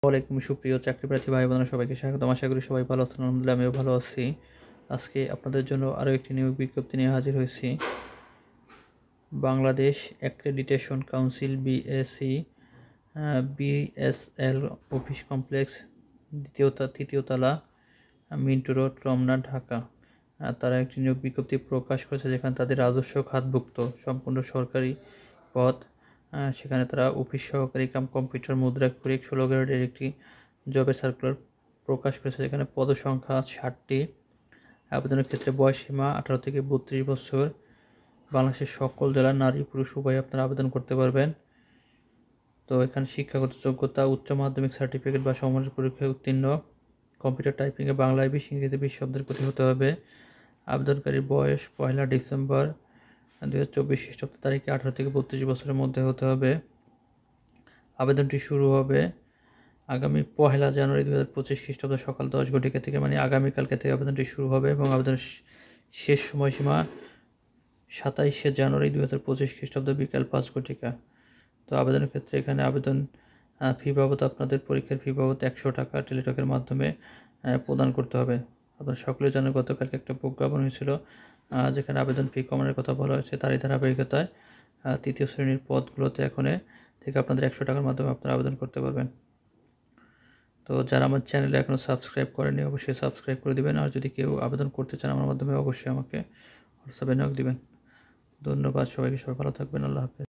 ওয়ালাইকুম সুপ্রিয় চাকরিপ্রার্থী ভাই বোনেরা সবাইকে স্বাগতম। আশা করি সবাই ভালো আছেন। আলহামদুলিল্লাহ আমিও ভালো আছি। আজকে আপনাদের জন্য আরও একটি নিয়োগ বিজ্ঞপ্তি নিয়ে হাজির হয়েছি। Bangladesh accreditation council BSL office complex তৃতীয় তলা, মিন্টু রোড, রমনা, ঢাকা। তারা একটি নিয়োগ বিজ্ঞপ্তি প্রকাশ করেছে যেখানে তাদের রাজস্ব খাতভুক্ত সম্পূর্ণ সরকারি পদ। সেখানে তারা অফিস সহকারী কাম কম্পিউটার মুদ্রাক্ষরিক 16 গ্রেডের একটি জবের সার্কুলার প্রকাশ করেছে। যেখানে পদসংখ্যা 60টি। আবেদনের ক্ষেত্রে বয়সসীমা 18 থেকে 32 বছর। বাংলাদেশের সকল জেলার নারী পুরুষ উভয় আপনারা আবেদন করতে পারবেন। তো এখানে শিক্ষাগত যোগ্যতা উচ্চ মাধ্যমিক সার্টিফিকেট বা সমমানের পরীক্ষায় উত্তীর্ণ, কম্পিউটার টাইপিংয়ে বাংলায় 20, ইংরেজিতে 20 শব্দের প্রতি হতে হবে। আবেদনকারীর বয়স 1 ডিসেম্বর 2024 খ্রিস্টাব্দ তারিখে 18 থেকে 32 বছরের মধ্যে হতে হবে। আবেদনটি শুরু হবে আগামী 1 জানুয়ারি 2025 খ্রিস্টাব্দ সকাল 10 ঘটিকা থেকে, মানে আগামীকালকে থেকে আবেদনটি শুরু হবে এবং আবেদনের শেষ সময়সীমা 27 জানুয়ারি 2025 খ্রিস্টাব্দ বিকাল 5 ঘটিকা। তো আবেদনের ক্ষেত্রে এখানে আবেদন ফি বাবদ আপনাদের পরীক্ষার ফি বাবদ 100 টাকা টেলিটকের মাধ্যমে প্রদান করতে হবে। আপনারা সকলে জানেন গতকালকে একটা প্রজ্ঞাপন হয়েছিল যেখানে আবেদন ফি কমানোর কথা বলা হয়েছে। তারই ধারাবাহিকতায় তৃতীয় শ্রেণীর পদগুলোতে এখন থেকে আপনাদের 100 টাকার মাধ্যমে আপনারা আবেদন করতে পারবেন। তো যারা আমার চ্যানেলে এখনও সাবস্ক্রাইব করেনি অবশ্যই সাবস্ক্রাইব করে দেবেন। আর যদি কেউ আবেদন করতে চান আমার মাধ্যমে অবশ্যই আমাকে হোয়াটসঅ্যাপে নক দিবেন। ধন্যবাদ সবাইকে, সবাই ভালো থাকবেন। আল্লাহ হাফেজ।